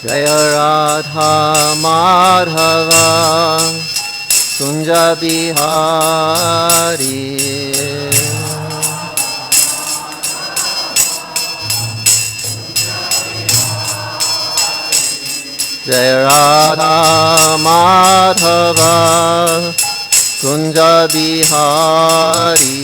Jaya Radha Madhava Kunja Bihari Jaya Radha Madhava Kunja Bihari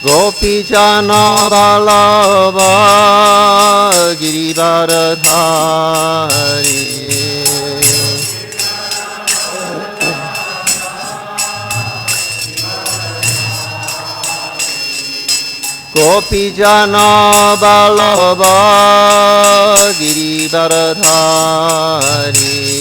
Gopi Jana Vallabha Girivardhari Gopi Jana Vallabha Girivardhari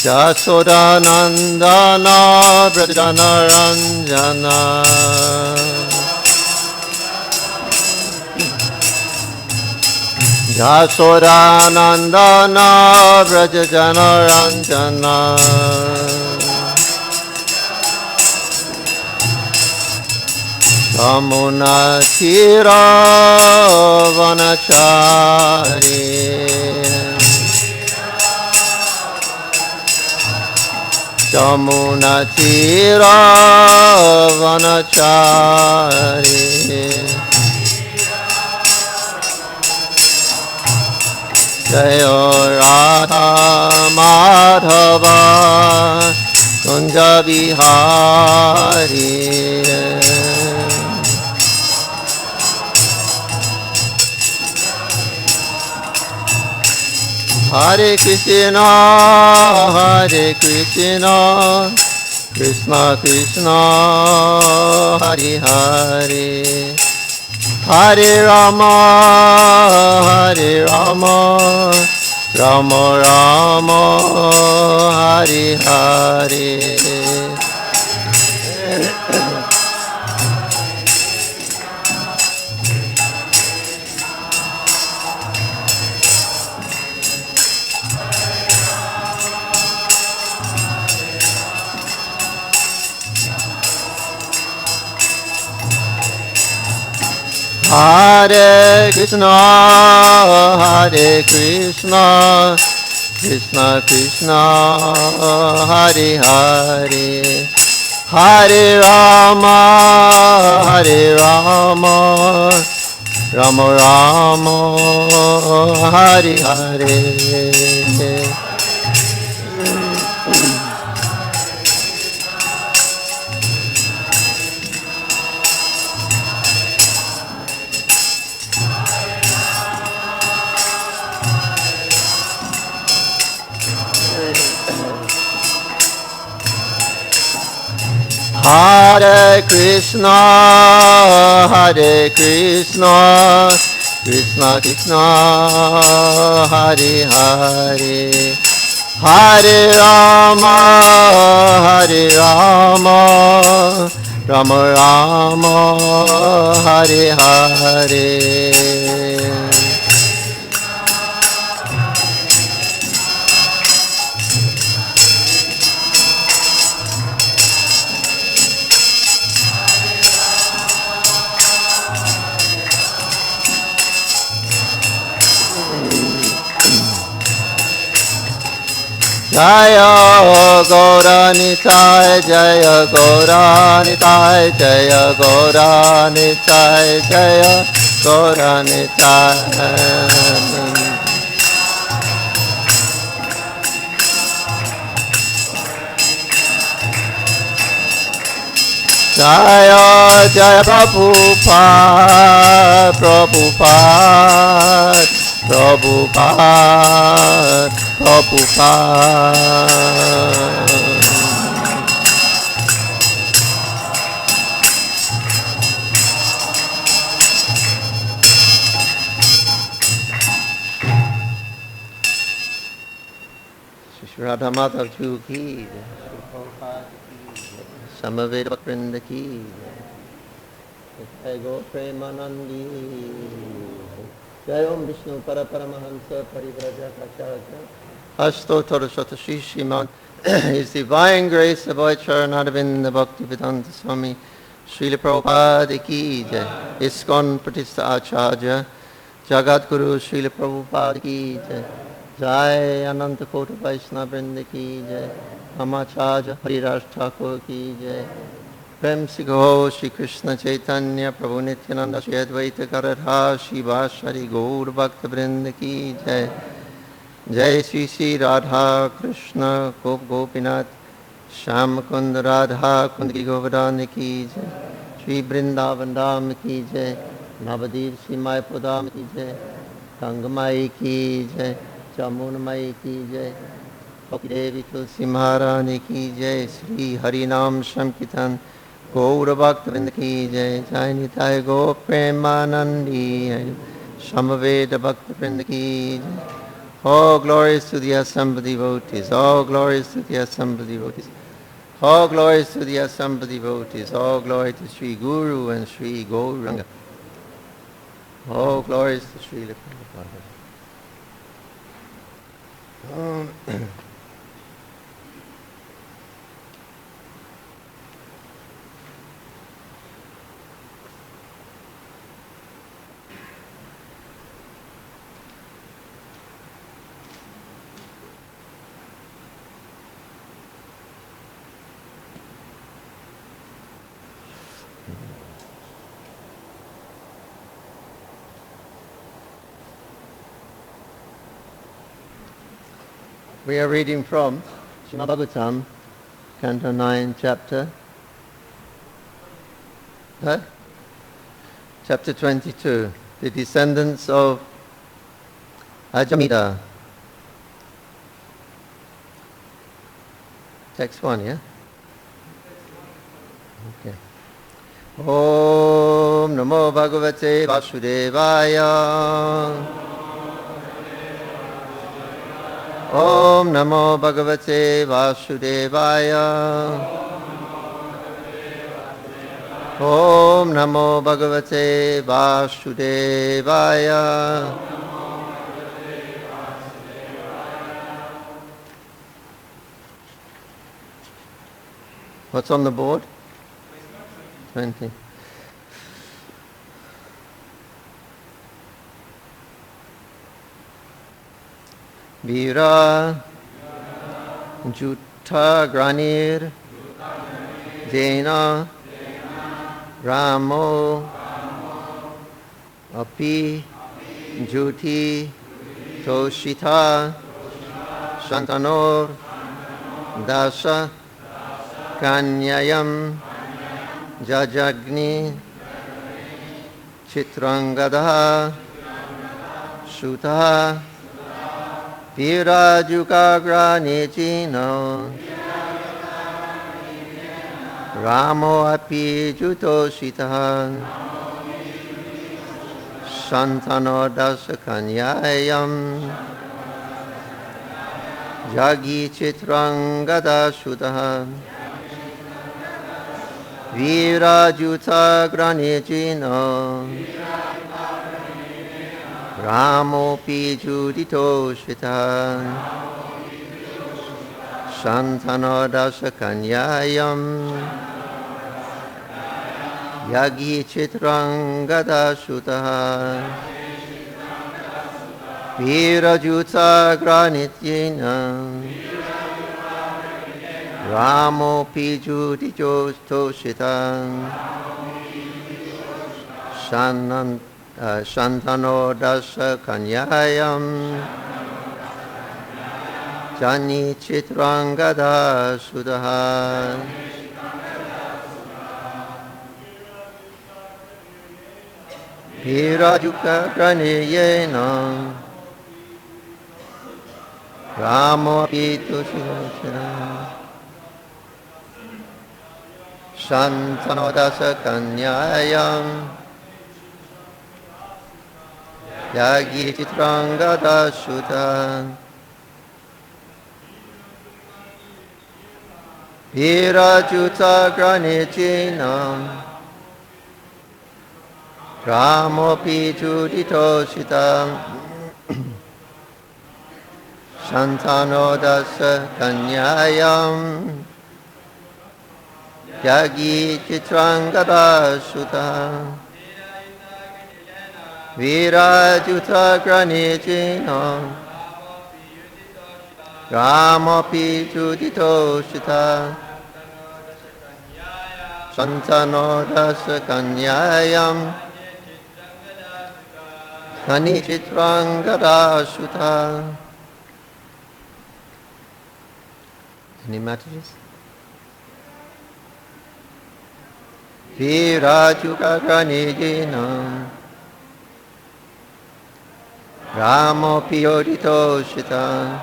Jasodanandana Vrajanaranjana Jasodanandana Vrajanaranjana Yamuna Tira Vanachari Yamuna Tira Vanachari Jaya Radha Madhava Kunja Bihari Hare Krishna, Hare Krishna, Krishna Krishna, Hare Hare, Hare Rama, Hare Rama, Rama Rama, Hare Hare. Hare Krishna, Hare Krishna, Krishna Krishna, Hare Hare, Hare Rama, Hare Rama, Rama Rama, Hare Hare. Hare Krishna, Hare Krishna, Krishna Krishna, Hare Hare, Hare Rama, Hare Rama, Rama Rama, Hare Hare. Jaya Gauranitai, Jaya Gauranitai, Jaya Gauranitai, Jaya Gauranitai. Jaya Jaya Prabhupada, Prabhupada, Prabhupada, Prabhupada. Radha Madhav Ji ki, Samaveda Vrinda ki, Jai Go Premanandi. Jai Om Vishnu Paramahamsa Parivrajakachaja Astottara Shri Srimad His Divine Grace of Charanadavinda Bhaktivedanta Swami Srila Prabhupada Ki Jai ISKCON Pratishta Acharya Jagat Guru Srila Prabhupada Ki Jai Jai Ananta Kota Vaishnava Vrinda Ki Jai Amacharya Haridas Thakur Ki Jai Prem Se Gaur Shri Krishna Chaitanya Prabhu Nityananda Shri Advaita Garadha Shri Vashari Gaur Bhakta Vrinda Ki Jai Jai Shri Shri Radha Krishna Gop Gopinath Sham Kund Radha Kund Ki Govardhani Ki Jai Shri Vrindavan Dham Ki Jai Navadip Shri Mayapur Dham Ki Jai Gangamai Ki Jai Jamunamai Ki Jai Bhakti Devi Tulsi Maharani Ki Jai Shri Harinam Sankirtan Gaura Bhakta Vrinda Ki Jai Jai Nitai Gaur Premanandi Samaveda Bhakta Vrinda Ki Jai. All glories to the assembled devotees, all glories to the assembled devotees, all glories to the assembled devotees, all glory to Sri Guru and Sri Gauranga. All glories to Sri Prabhupada. We are reading from Srimad Bhagavatam, Canto 9, Chapter 22, the descendants of Ajamita. Text 1, yeah? Okay. Om Namo Bhagavate Vasudevaya. Om Namo Bhagavate Vasudevaya. Om Namo Bhagavate Vasudevaya. What's on the board? 20. Vira Jutta Granir Jena Ramo Api Juti Toshita Shantanor Dasha Kanyayam Jajagni Chitrangada Shuta Virajukagra Nijino Ramo Api Jutoshita Shantano Dasakanyayam Jagi Chitrangada Shuta Virajuta Granijino Ramo Pijudito Shitan Shantano Dasakanyayam Yagi Chitrangada Shuta Virajuta Granityena Ramo Pijudito Shitan Shantano Dasa Kanyayam Jani Chitrangada Sudaha Hirajuka Praniyena Ramo Pitu Shirachara Shantano Dasa Kanyayam Yagi Chitrangada Shuta Virajuta Granijinam Ramopi Juditoshita Shantano Dasa Kanyayam Yagi Chitrangada Shuta Virajuta Granijino Ramopi Juditoshita Shantano Dasa Kanyayam Kanichitrangada Shuta. Any messages? Virajuka Granijinam Ramo Piyodito Shita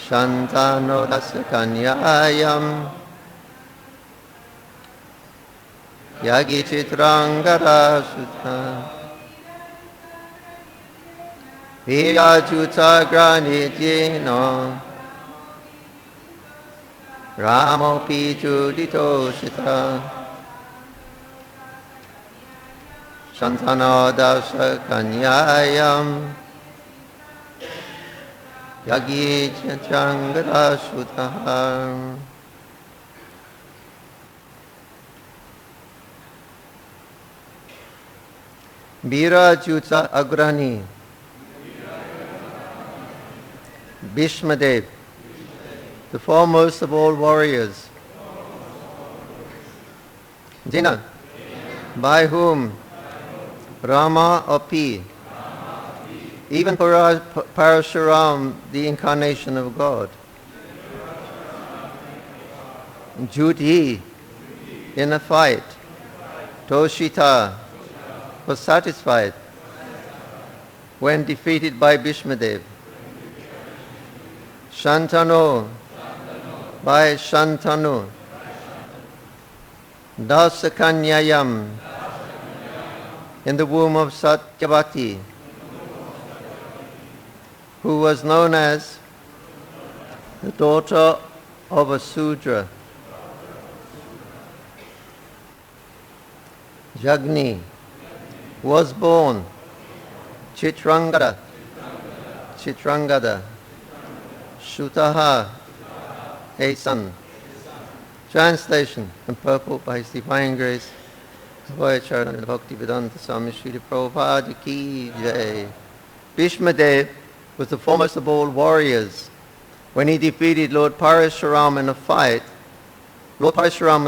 Shantano Dasakanyayam Yagi Chitrangada Sutta Virajuta Granijino Ramo Pijudito Shita Shantano Dasakanyayam Yagi Chitrangada Sutta. Virajuta Agrani Bhishmadev, the foremost of all warriors, Jina, by whom Rama Api, even Parashuram, the incarnation of God, Judhi, in a fight, Toshita, was satisfied when defeated by Bhishmadev. Shantanu, by Shantanu. Dasakanyayam, in the womb of Satyavati, who was known as the daughter of a Sudra. Jagni was born Chitrangada, Shutaha, a son. Translation and purport by His Divine Grace, Bhagavatam Bhaktivedanta Swami Srila Prabhupada Ki Jai. Bhishmadev was the foremost of all warriors. When he defeated Lord Parashuram in a fight, Lord Parashuram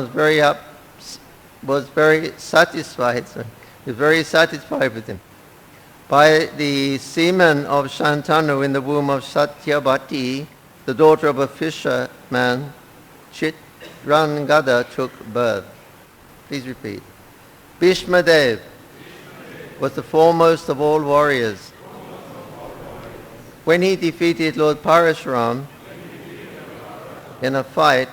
was very satisfied with him. By the semen of Shantanu in the womb of Satyavati, the daughter of a fisherman, Chitrangada took birth. Please repeat. Bhishmadev was the foremost of all warriors. When he defeated Lord Parashuram in a fight,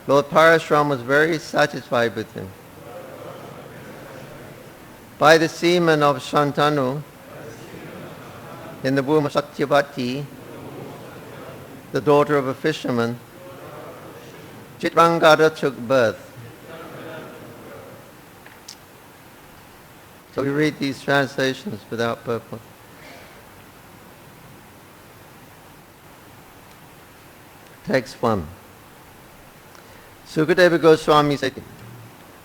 Lord Parashuram was very satisfied with him. By the semen of Shantanu in the womb of Satyavati, the daughter of a fisherman, Chitrangada took birth. So we read these translations without purport. Text 1. Sukadeva Goswami said,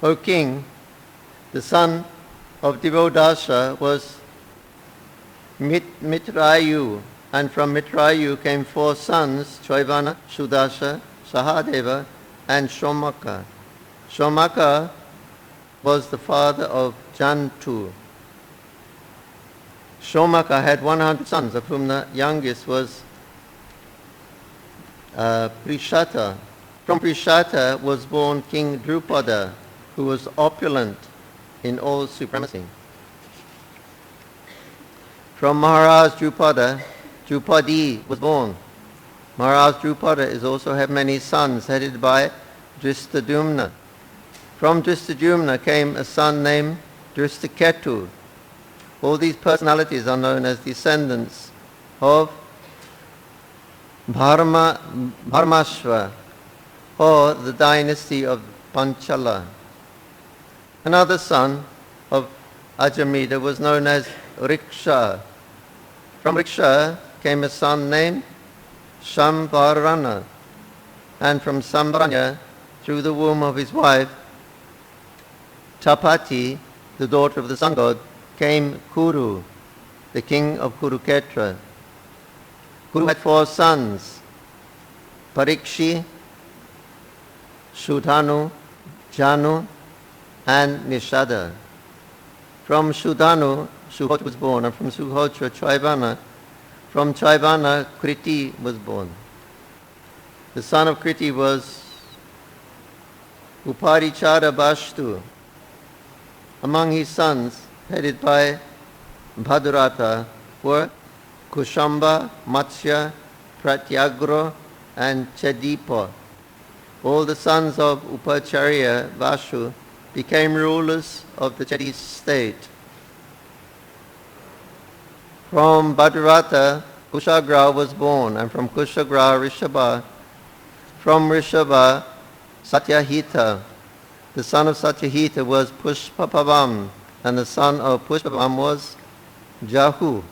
O king, the son of Divodasa was Mitrayu, and from Mitrayu came 4 sons, Chaivana, Sudasa, Sahadeva, and Shomaka. Shomaka was the father of Jantu. Shomaka had 100 sons, of whom the youngest was Prishata. From Prishata was born King Drupada, who was opulent in all supremacy. From Maharaj Drupada, Drupadi was born. Maharaj Drupada also had many sons, headed by Dristadumna. From Dristadumna came a son named Dristaketu. All these personalities are known as descendants of Bharmashva, or the dynasty of Panchala. Another son of Ajamida was known as Riksha. From Riksha came a son named Shambarana, and from Sambaranya, through the womb of his wife, Tapati, the daughter of the sun god, came Kuru, the king of Kurukshetra. Kuru had 4 sons, Parikshi, Sudhanu, Janu, and Nishada. From Sudhanu, Suhotra was born, and from Suhotra, Chaivana. From Chaivana, Kriti was born. The son of Kriti was Uparichara Bashtu. Among his sons, headed by Bhadurata, were Kushamba, Matsya, Pratyagro, and Chedipa. All the sons of Upacharya Vashu became rulers of the Chedi state. From Bhadurata, Kushagra was born, and from Kushagra, Rishabha. From Rishabha, Satyahita. The son of Satyahita was Pushpapavam, and the son of Pushpapavam was Jahu,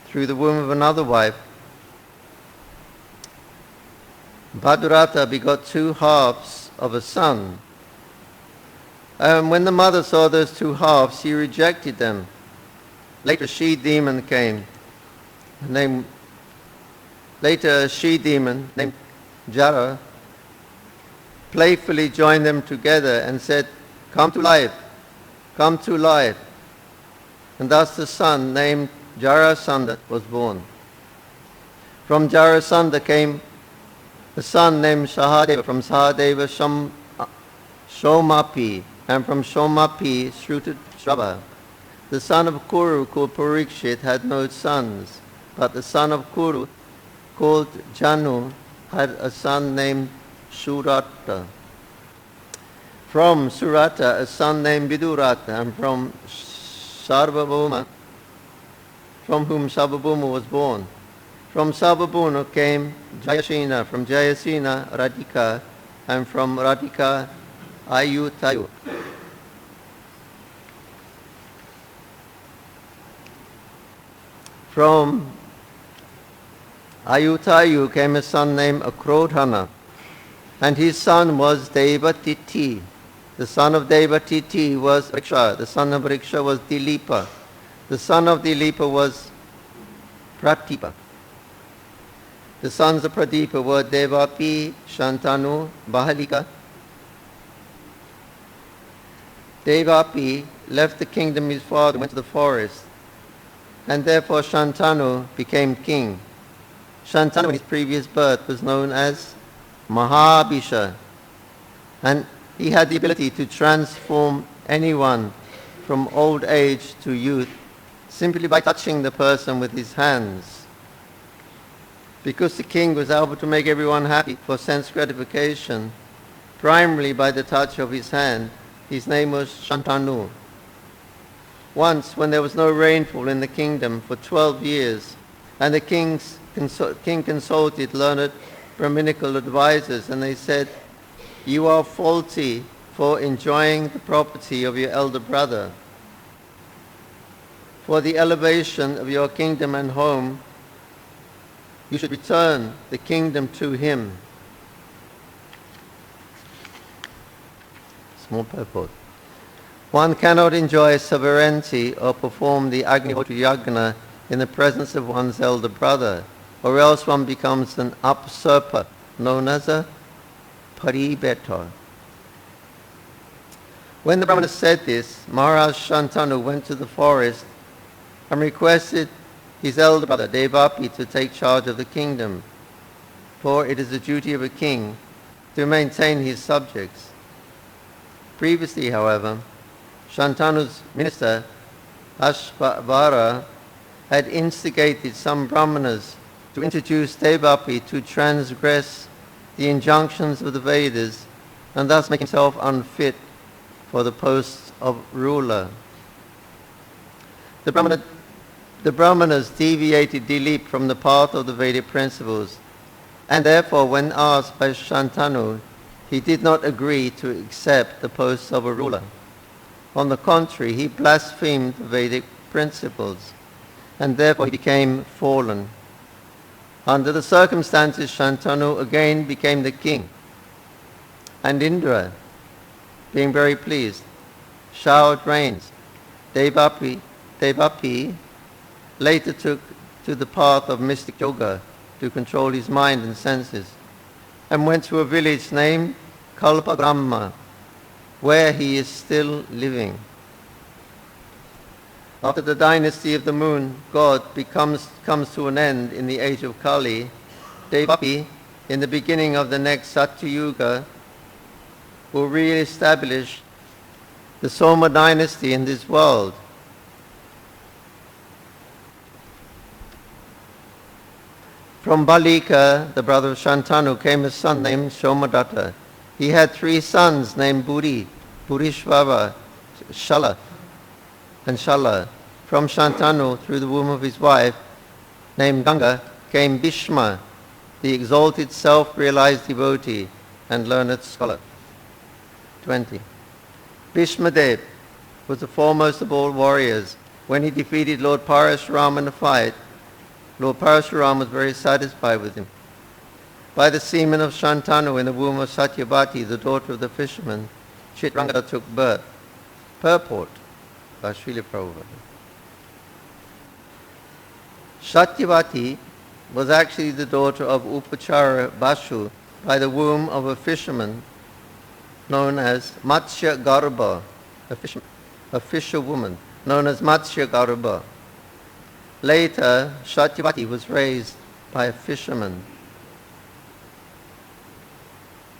through the womb of another wife. Bhadurata begot 2 halves of a son. And when the mother saw those 2 halves, she rejected them. Later, a she-demon came, Later, a she-demon named Jara playfully joined them together and said, "Come to life, come to life." And thus the son named Jarasandha was born. From Jarasandha came a son named Sahadeva, from Sahadeva Shomapi, and from Shomapi Shrutashrava. The son of Kuru, called Parikshit, had no sons, but the son of Kuru, called Janu, had a son named Surata. From Surata, a son named Vidurata, and from Sarvabhuma, from whom Sarvabhuma was born. From Sarvabhuma came Jayasena, from Jayasena, Radhika, and from Radhika, Ayutayu. From Ayutayu came a son named Akrodhana, and his son was Devatiti. The son of Devatiti was Riksha. The son of Riksha was Dilipa. The son of Dilipa was Pratipa. The sons of Pradipa were Devapi, Shantanu, Bahalika. Devapi left the kingdom of his father, went to the forest, and therefore Shantanu became king. Shantanu in his previous birth was known as Mahabhisha, and he had the ability to transform anyone from old age to youth simply by touching the person with his hands. Because the king was able to make everyone happy for sense gratification, primarily by the touch of his hand, his name was Shantanu. Once, when there was no rainfall in the kingdom for 12 years, and the king consulted learned Brahminical advisors, and they said, "You are faulty for enjoying the property of your elder brother. For the elevation of your kingdom and home, you should return the kingdom to him." Small purport. One cannot enjoy sovereignty or perform the Agnihotra Yagna in the presence of one's elder brother, or else one becomes an upsurper, known as a paribetar. When the Brahmana said this, Maharaj Shantanu went to the forest and requested his elder brother Devapi to take charge of the kingdom, for it is the duty of a king to maintain his subjects. Previously, however, Shantanu's minister Ashvara had instigated some Brahmanas to introduce Devapi to transgress the injunctions of the Vedas and thus make himself unfit for the post of ruler. The Brahmanas deviated Dilip from the path of the Vedic principles, and therefore when asked by Shantanu, he did not agree to accept the post of a ruler. On the contrary, he blasphemed the Vedic principles, and therefore he became fallen. Under the circumstances, Shantanu again became the king, and Indra, being very pleased, showered rains. Devapi later took to the path of mystic yoga to control his mind and senses, and went to a village named Kalpagramma, where he is still living. After the dynasty of the moon god comes to an end in the age of Kali, Devapi, in the beginning of the next Satyuga, will re-establish the Soma dynasty in this world. From Balika, the brother of Shantanu, came a son named Somadatta. He had 3 sons named Purishvara, Shala, and Shala. From Shantanu, through the womb of his wife, named Ganga, came Bhishma, the exalted self-realized devotee and learned scholar. 20. Bhishmadev was the foremost of all warriors. When he defeated Lord Parashuram in a fight, Lord Parashuram was very satisfied with him. By the semen of Shantanu in the womb of Satyavati, the daughter of the fisherman, Chitrangada took birth. Purport by Srila Prabhupada. Satyavati was actually the daughter of Upachara Basu by the womb of a fisherman known as Matsya Garbha, a fisherwoman known as Matsya Garbha. Later, Satyavati was raised by a fisherman.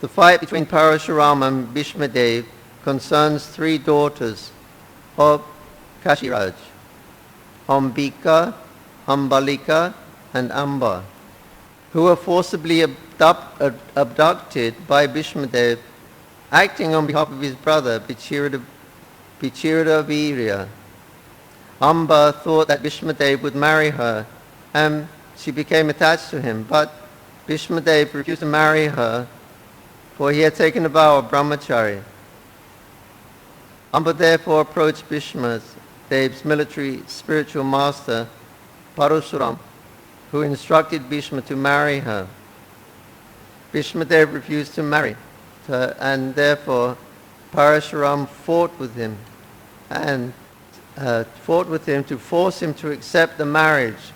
The fight between Parashuram and Bhishmadev concerns 3 daughters of Kashiraj, Ambika, Ambalika, and Amba, who were forcibly abducted by Bhishmadev, acting on behalf of his brother, Vichiravirya. Amba thought that Bhishmadev would marry her, and she became attached to him, but Bhishmadev refused to marry her, for he had taken a vow of brahmachari. Amba therefore approached Bhishmadev's military spiritual master, Parashuram, who instructed Bhishma to marry her. Bhishmadev refused to marry her, and therefore Parashuram fought with him to force him to accept the marriage.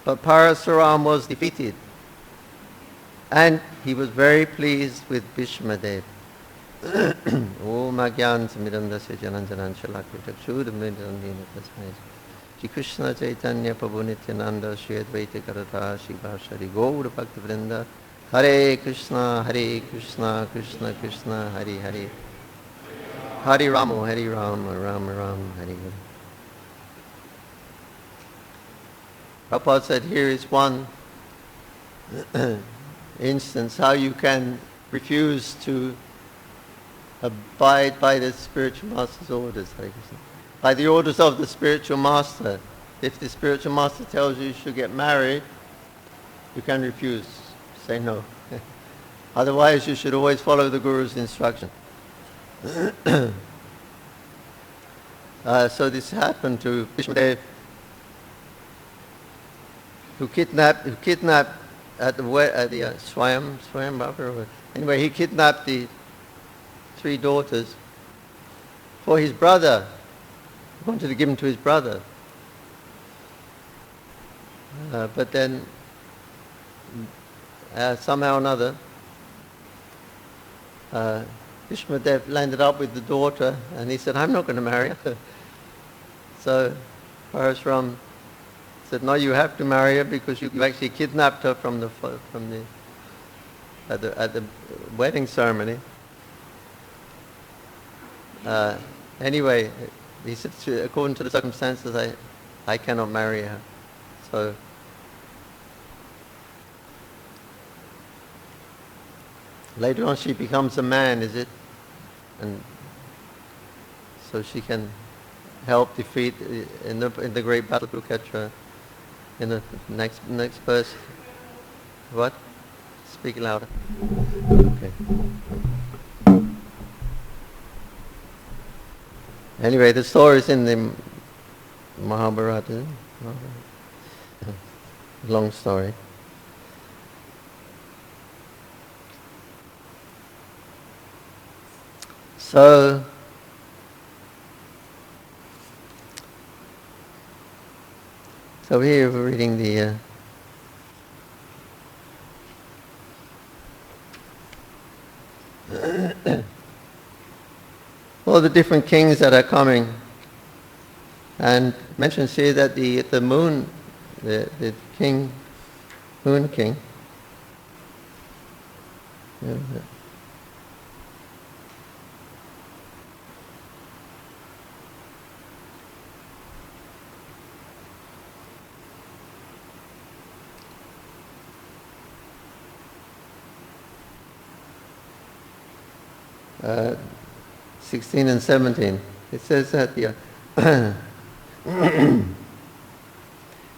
But Parashuram was defeated, and he was very pleased with Bhishmadev. Om Agyan Samidandasya Jananjanan Shalakritak Shudamidandina Tasmai Shri Krishna Chaitanya Prabhu Nityananda Shri Advaita Karata Shri Vashari Gaura Bhakta Vrinda Hare Krishna Krishna Krishna Hare Hare Hare Rama Rama Rama Hare Hare. Prabhupada said here is one instance how you can refuse to abide by the spiritual master's orders. By the orders of the spiritual master. If the spiritual master tells you should get married, you can refuse. Say no. Otherwise, you should always follow the Guru's instruction. So this happened to Bhishmadev, who kidnapped at the Swayambhava. Anyway, he kidnapped the 3 daughters for his brother. He wanted to give them to his brother. But then, somehow or another, Bhishmadev landed up with the daughter, and he said, I'm not going to marry her. So Parashuram said, no, you have to marry her because you actually kidnapped her at the wedding ceremony. Anyway, he said, according to the circumstances, I cannot marry her. So later on she becomes a man, is it? And so she can help defeat in the great battle of Kurukshetra. In the next verse. What? Speak louder. Okay. Anyway, the story is in the Mahabharata. Long story. So here we're reading the all the different kings that are coming, and mentions here that the moon, the king, moon king. 16 and 17. It says that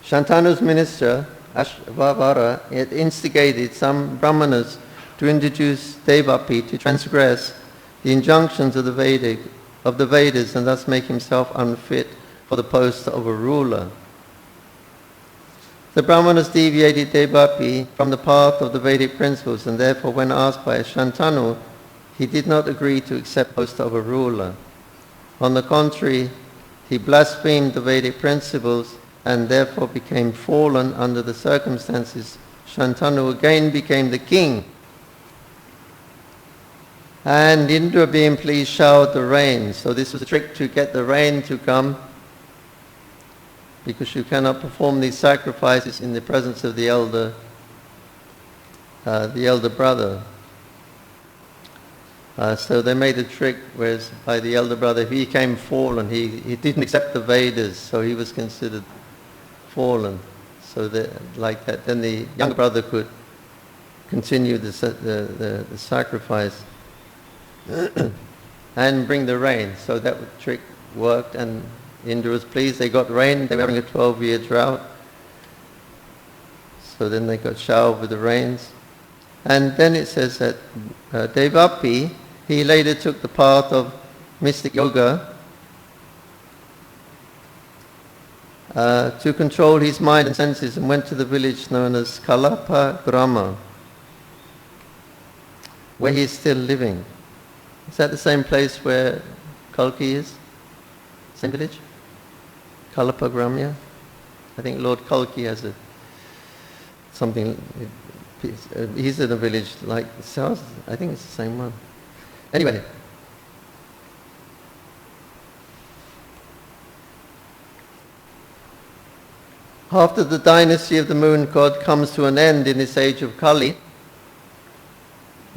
Shantanu's minister, Ashvavara, had instigated some brahmanas to introduce Devapi to transgress the injunctions of the Vedas and thus make himself unfit for the post of a ruler. The brahmanas deviated Devapi from the path of the Vedic principles, and therefore when asked by Shantanu, he did not agree to accept the post of a ruler. On the contrary, he blasphemed the Vedic principles and therefore became fallen under the circumstances. Shantanu again became the king. And Indra, being pleased, showered the rain. So this was a trick to get the rain to come, because you cannot perform these sacrifices in the presence of the elder brother. So they made a trick, whereas by the elder brother he came fallen. He didn't accept the Vedas, so he was considered fallen. So that, like that, then the younger brother could continue the sacrifice and bring the rain. So that trick worked, and Indra was pleased. They got rain. They were having a 12-year drought. So then they got showered with the rains. And then it says that Devapi, he later took the path of mystic yoga to control his mind and senses, and went to the village known as Kalapa Grama, where he is still living. Is that the same place where Kalki is? Same village? Kalapa Grama? I think Lord Kalki has something. He's in a village like south. I think it's the same one. Anyway, after the dynasty of the moon god comes to an end in this age of Kali,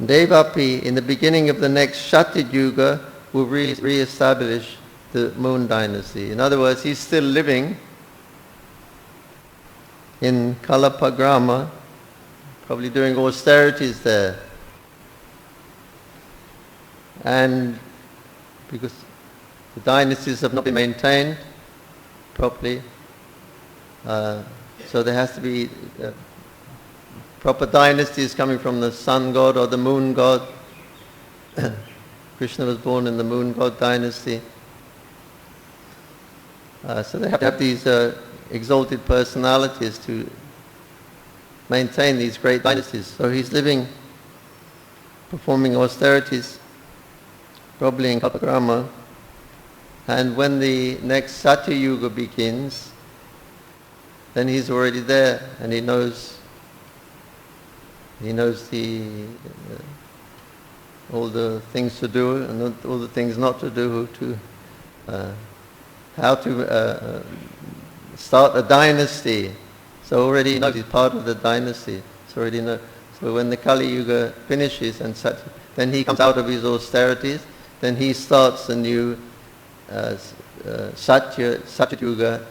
Devapi, in the beginning of the next Shatid Yuga, will re-establish the moon dynasty. In other words, he's still living in Kalapagrama, probably doing austerities there. And because the dynasties have not been maintained properly, so there has to be proper dynasties coming from the sun god or the moon god. Krishna was born in the moon god dynasty. So they have to have these exalted personalities to maintain these great dynasties. So he's living, performing austerities, probably in Kalpagrama. And when the next Satya Yuga begins, then he's already there, and he knows all the things to do and all the things not to do, how to start a dynasty. So already he knows he's part of the dynasty. So already know. So when the Kali Yuga finishes and then he comes out of his austerities, then he starts a new Satya Yuga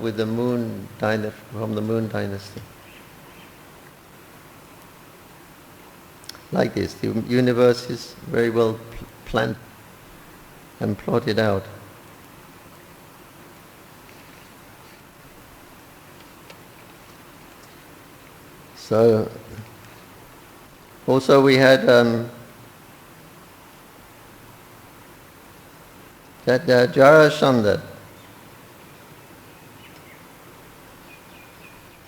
with the moon from the moon dynasty. Like this, the universe is very well planned and plotted out. So Also we had that Jarasandha.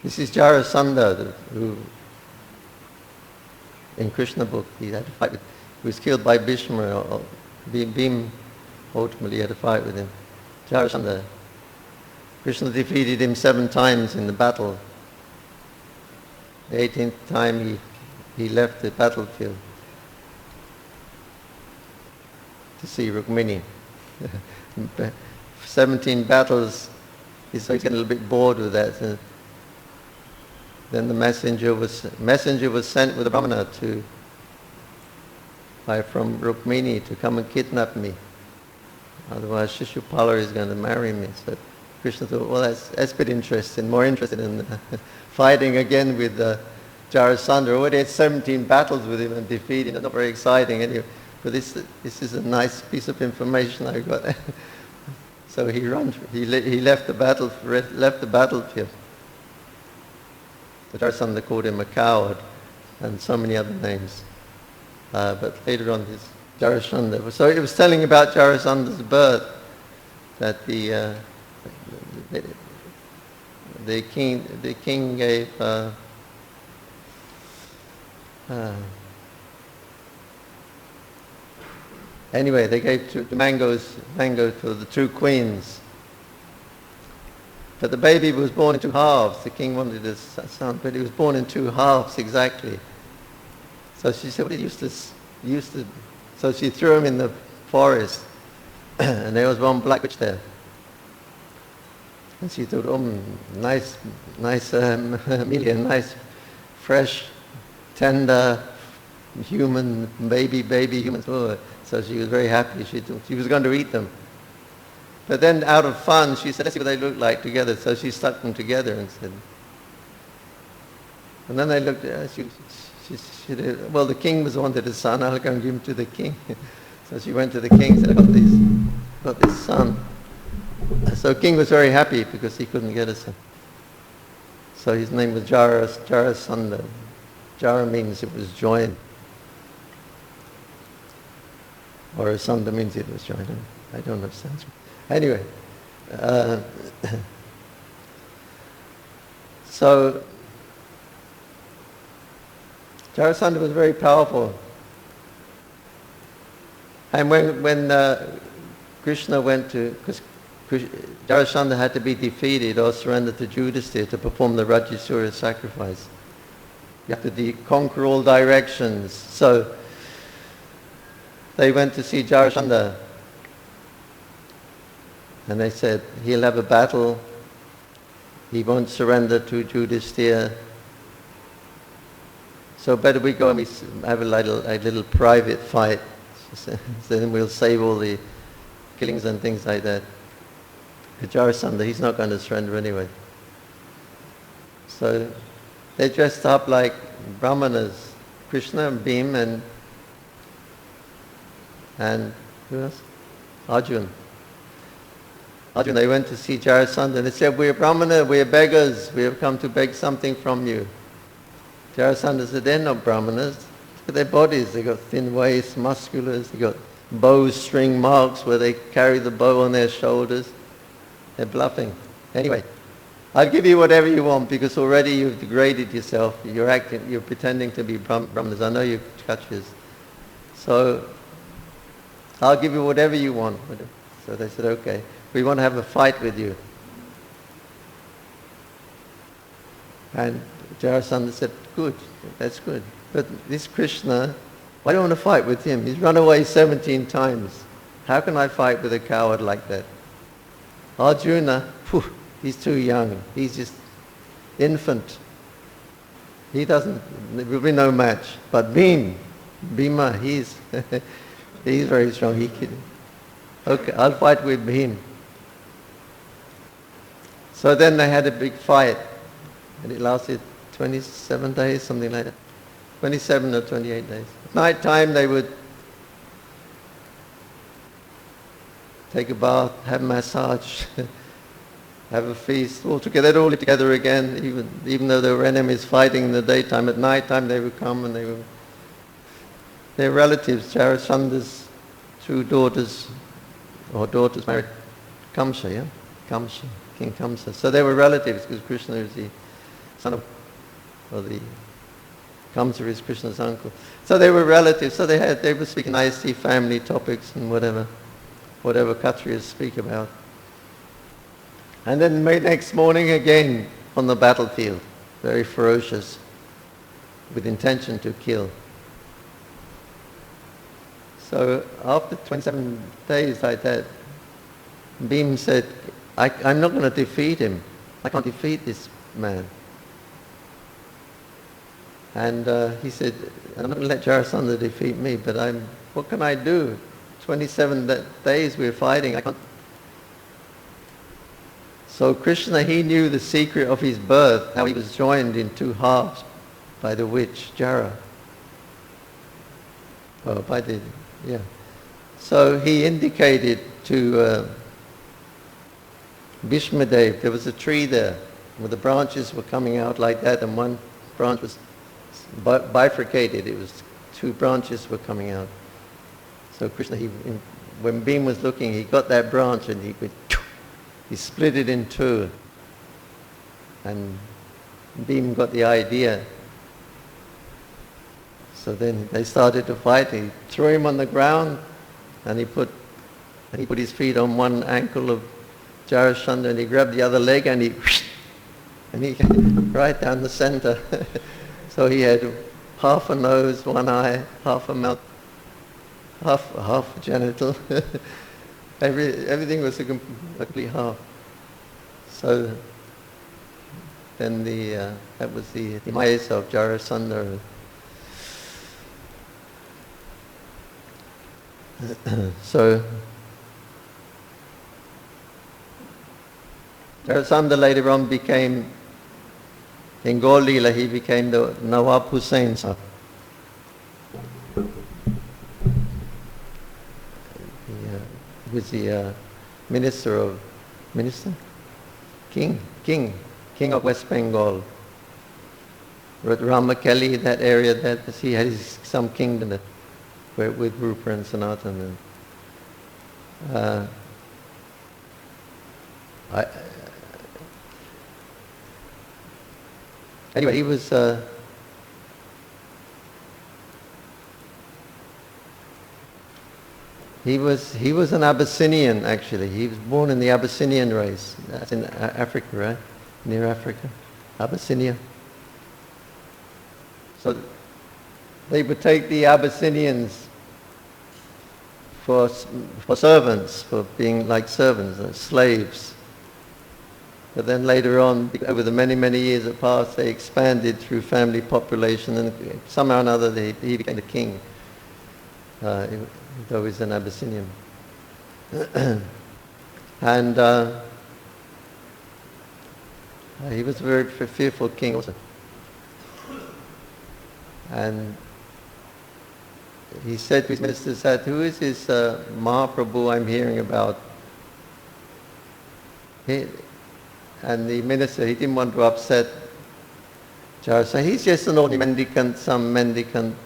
This is Jarasandha, who in Krishna book he had a fight with. He was killed by Bhishma. Bhim ultimately had a fight with him. Jarasandha. Krishna defeated him 7 times in the battle. The 18th time he left the battlefield to see Rukmini. 17 battles, he's getting a little bit bored with that. So then the messenger was sent with a brahmana from Rukmini to come and kidnap me. Otherwise Shishupala is going to marry me. So Krishna thought, well, that's a bit interesting, more interested in fighting again with Jarasandha. Already had 17 battles with him and defeated him. Not very exciting anyway. But this is a nice piece of information I got. So he left the battlefield. The Jarasandha called him a coward and so many other names. But later on, this Jarasandha. So it was telling about Jarasandha's birth, that the king gave anyway, they gave mango to the 2 queens. But the baby was born in 2 halves. The king wanted a son, but he was born in 2 halves exactly. So she said, well, so she threw him in the forest, and there was one black witch there. And she thought, nice million, nice, fresh, tender, human, baby humans. Oh, so she was very happy. She was going to eat them. But then out of fun, she said, let's see what they look like together. So she stuck them together and said, and then they looked at her. She did, well, the king wanted a son. I'll go and give him to the king. So she went to the king and said, I got this son. So the king was very happy because he couldn't get a son. So his name was Jarasandha. Jara means it was joined. Or Asandha means it was joined. I don't know Sanskrit. Anyway, so Jarasandha was very powerful. And when Krishna went to, because Jarasandha had to be defeated or surrender to Yudhisthira to perform the Rajasura sacrifice. You have to conquer all directions. So they went to see Jarasandha. And they said, he'll have a battle. He won't surrender to Yudhisthira. So better we go and we have a little private fight. So then we'll save all the killings and things like that. Jarasandha, he's not going to surrender anyway. So they dressed up like brahmanas, Krishna and Bhim and who else? Arjun. They went to see Jarasandha and they said, we're brahmana, we're beggars, we have come to beg something from you. Jarasandha said, they're not brahmanas. Look at their bodies, they've got thin waists, musculars, they've got bowstring marks where they carry the bow on their shoulders. They're bluffing. Anyway, I'll give you whatever you want because already you've degraded yourself. You're pretending to be brahmanas. I know you're kachas. So I'll give you whatever you want. So they said, okay, we want to have a fight with you. And Jarasandha said, good, that's good. But this Krishna, I don't want to fight with him. He's run away 17 times. How can I fight with a coward like that? Arjuna, he's too young. He's just infant. He doesn't, there will be no match. But Bhima, he's very strong. He can, okay, I'll fight with Bhim. So then they had a big fight. And it lasted 27 days, something like that. 27 or 28 days. At night time they would take a bath, have a massage, have a feast, all together. They'd all live together again, even though they were enemies fighting in the daytime. At night time they would come and they would Their relatives, Jarasandra's two daughters, or daughters married Kamsa, yeah? Kamsa, King Kamsa. So they were relatives because Krishna is the son of, or the Kamsa is Krishna's uncle. So they were relatives, so they were speaking nicely, family topics and whatever Kshatriyas speak about. And then next morning again on the battlefield, very ferocious, with intention to kill. So after 27 days like that, Bhim said, I'm not going to defeat him. I can't defeat this man. And he said, I'm not going to let Jarasandha defeat me, but what can I do? 27 days we're fighting, I can't. So Krishna, he knew the secret of his birth, how he was joined in two halves by the witch, Jara. So he indicated to Bhishmadev, there was a tree there where the branches were coming out like that, and one branch was bifurcated. It was two branches were coming out. So Krishna, when Bhim was looking, he got that branch and he split it in two. And Bhim got the idea. So then they started to fight. He threw him on the ground, and he put his feet on one ankle of Jarasandha, and he grabbed the other leg, and he right down the center. So he had half a nose, one eye, half a mouth, half a genital. Everything was a complete half. So then that was the demise of Jarasandha. So Jarasandha later on became, in Gaur Leela, he became the Nawab Hussain Sahib. He was the King of West Bengal. Ramakeli, that area, he had some kingdom that, with Rupa and Sanatana. Anyway, he was an Abyssinian, actually. He was born in the Abyssinian race. That's in Africa, right? Near Africa, Abyssinia. So they would take the Abyssinians for servants, for being like servants, slaves. But then later on, over the many, many years that passed, they expanded through family population, and somehow or another he became the king, though he's an Abyssinian. And he was a very fearful king also. And he said to his ministers that, who is this Mahaprabhu I'm hearing about? And the minister, he didn't want to upset Jara. So he's just an ordinary mendicant, some mendicant.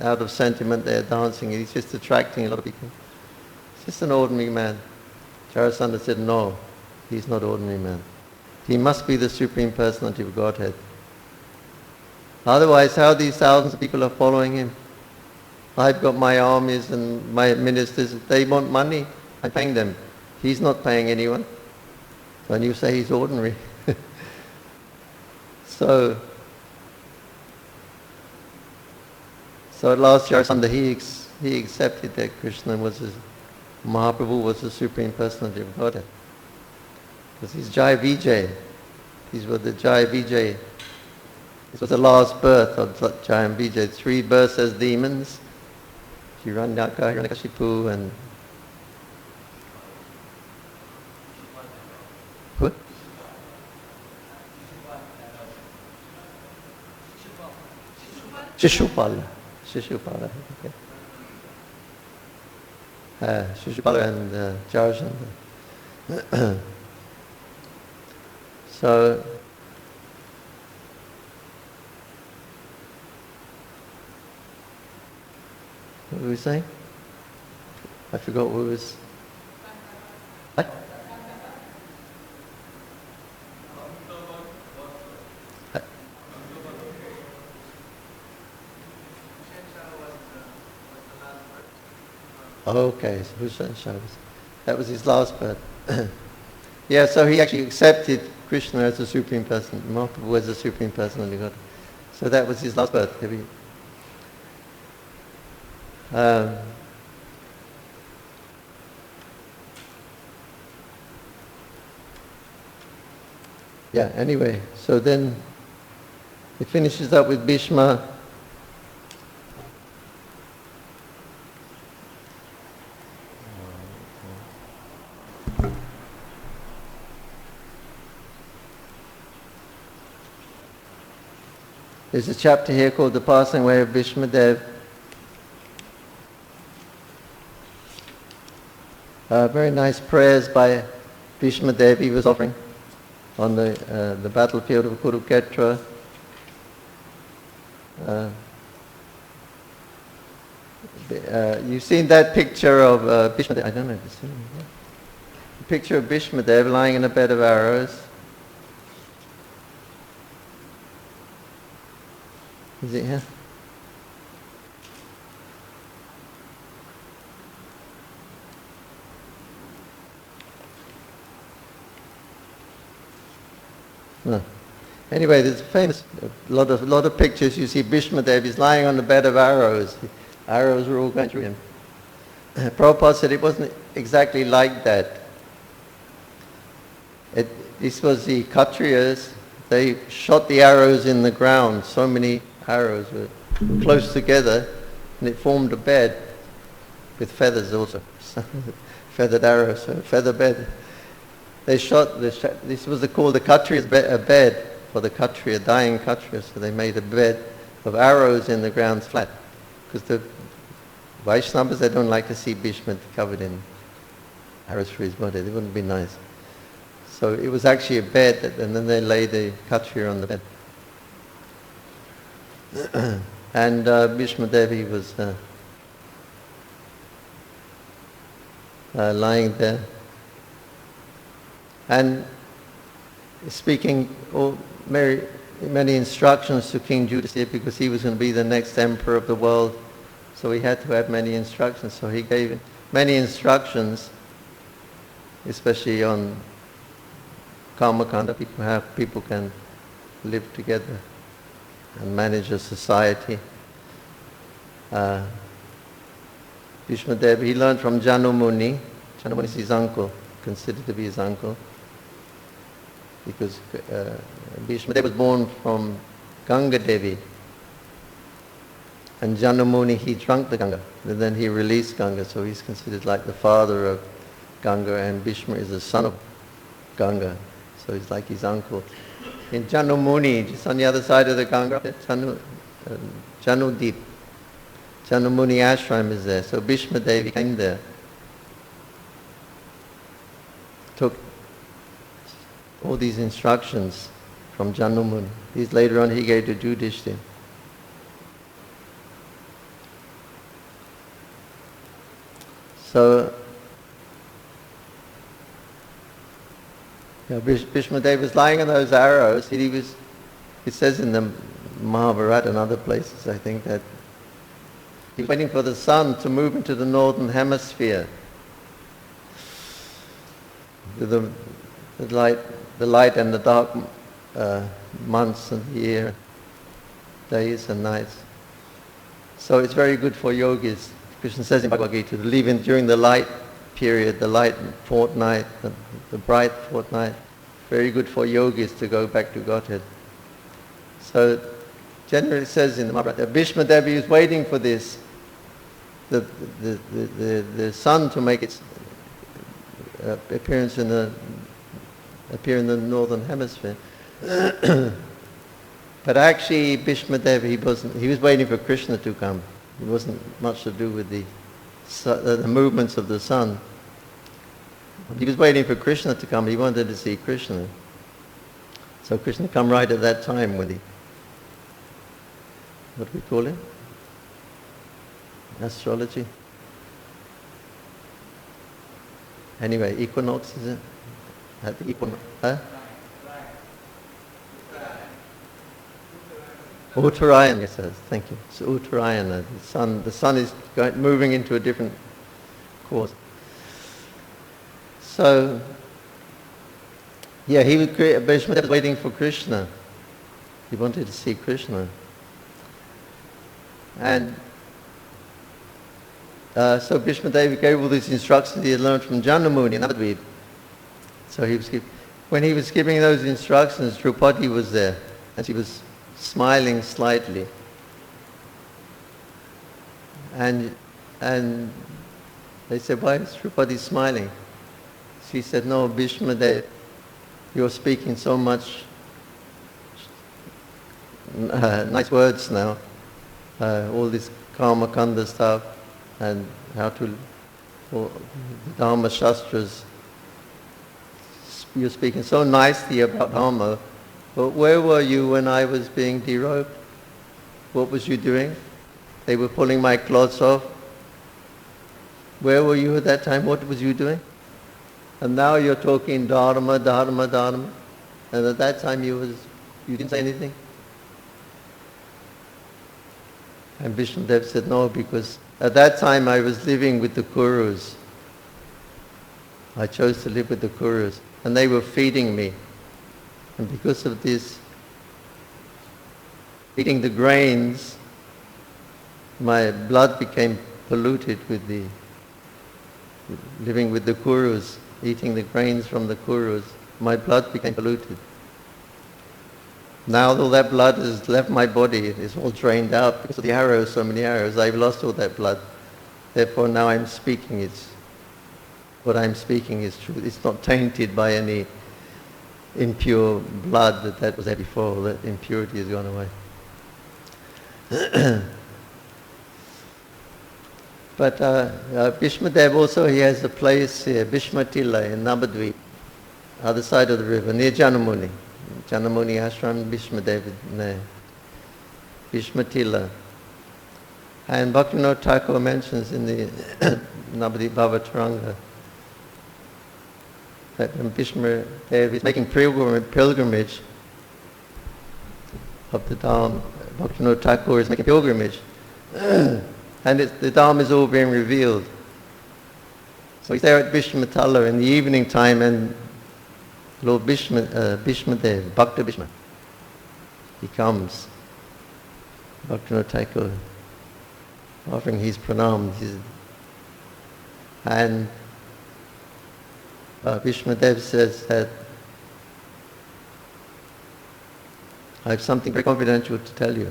Out of sentiment, they're dancing. He's just attracting a lot of people. He's just an ordinary man. Jarasandha said, no, he's not ordinary man. He must be the Supreme Personality of Godhead. Otherwise, how these thousands of people are following him? I've got my armies and my ministers. They want money. I'm paying them. He's not paying anyone. And you say he's ordinary. So at last, Jarasandha, he accepted that Krishna Mahaprabhu was the Supreme Personality of Godhead. Because he's Jai Vijay. These were the Jai Vijay. This was the last birth of Jai and Vijay. 3 births as demons. Hiranyakashipu and... Who? Shishupala. Shishupala. Okay. Shishupala and Jarasandha. So What were we saying? I forgot what was... What? Okay, so Hushan Shah that was his last birth. Yeah, so he actually accepted Krishna as the Supreme Person, Mahaprabhu was the Supreme Personality of God. So that was his last birth. Yeah, anyway, so then it finishes up with Bhishma. There's a chapter here called The Passing Away of Bhishma Dev. Very nice prayers by Bhishma Dev he was offering on the battlefield of Kurukshetra. You've seen that picture of Bhishma Dev. I don't know if you've seen it. The picture of Bhishma Dev lying in a bed of arrows. Is it here? No. Anyway, there's a famous lot of pictures. You see Bhishma Dev, he's lying on the bed of arrows. Arrows were all going through him. Prabhupada said it wasn't exactly like that. This was the Kshatriyas. They shot the arrows in the ground. So many arrows were close together, and it formed a bed with feathers also. Feathered arrows, so feather bed. They shot, this was called the Kshatriya's a bed for the Kshatriya, dying Kshatriya, so they made a bed of arrows in the ground flat. Because the Vaishnavas, they don't like to see Bhishma covered in arrows for his body. They wouldn't be nice. So it was actually a bed, and then they laid the Kshatriya on the bed. And Bhishma Devi was lying there and speaking many instructions to King Yudhisthira, because he was going to be the next emperor of the world, so he had to have many instructions. So he gave many instructions, especially on karmakanda, how people can live together and manage a society. Bhishma Dev, he learned from Janamuni. Janamuni is his uncle, considered to be his uncle, because Bhishma Dev was born from Ganga Devi, and Janamuni, he drank the Ganga, and then he released Ganga, so he's considered like the father of Ganga, and Bhishma is the son of Ganga, so he's like his uncle. In Janamuni, just on the other side of the Ganga, Janudip, Janamuni ashram is there. So Bhishma Devi came there, took all these instructions from Janamuni. These later on he gave to Yudhishthira. So Bhishma Dev was lying on those arrows. It says in the Mahabharata and other places, I think, that he was waiting for the sun to move into the northern hemisphere. The light and the dark months of the year, days and nights. So it's very good for yogis. Krishna says in Bhagavad Gita to live in during the light period, the light fortnight, the bright fortnight. Very good for yogis to go back to Godhead. So generally it says in the Mahabharata, Bhishma Devi is waiting for this, the sun to make its appearance appear in the northern hemisphere. But actually Bhishma Devi, he was waiting for Krishna to come. It wasn't much to do with the movements of the sun. He was waiting for Krishna to come. He wanted to see Krishna. So Krishna come right at that time with what do we call him? astrology? Anyway, equinox, is it? At the equinox, huh? Uttarayan, yes, thank you. It's Uttarayan. The sun is moving into a different course. So, yeah, Bhishma was waiting for Krishna. He wanted to see Krishna. And so Bhishma Devi gave all these instructions he had learned from Janamuni in Navadvip. So when he was giving those instructions, Draupadi was there, and she was smiling slightly. And they said, why is Draupadi smiling? She said, no, Bhishma Dev, you're speaking so much nice words now, all this karma kanda stuff, and how to, the Dharma Shastras. You're speaking so nicely about Dharma, but where were you when I was being derobed? What was you doing? They were pulling my clothes off. Where were you at that time? What was you doing? And now you're talking Dharma, Dharma, Dharma. And at that time you didn't say anything? And Vishnudev said, no, because at that time I was living with the Kurus. I chose to live with the Kurus. And they were feeding me. And because of this, eating the grains, my blood became polluted with living with the Kurus, eating the grains from the Kurus. My blood became polluted. Now all that blood has left my body. It's all drained out because of the arrows, so many arrows. I've lost all that blood. Therefore now I'm speaking. What I'm speaking is true. It's not tainted by any impure blood that was there before. That impurity has gone away. But Bhishmadev also, he has a place here, Bhishmatila in Navadvip, other side of the river, near Janamuni. Janamuni ashram, Bhishmadev there. Bhishmatila. And Bhaktivinoda Thakur mentions in the Navadvip Bhavataranga that when Bhishmadev is making pilgrimage of the Dharma, Bhaktivinoda Thakur is making pilgrimage, and the Dharma is all being revealed. So he's there at Bhishmatala in the evening time, and Lord Bhishmadev, Bhakta Bhishma, he comes. Bhaktivinoda Thakur offering his pranams. And Bhishmadev says that I have something very confidential to tell you.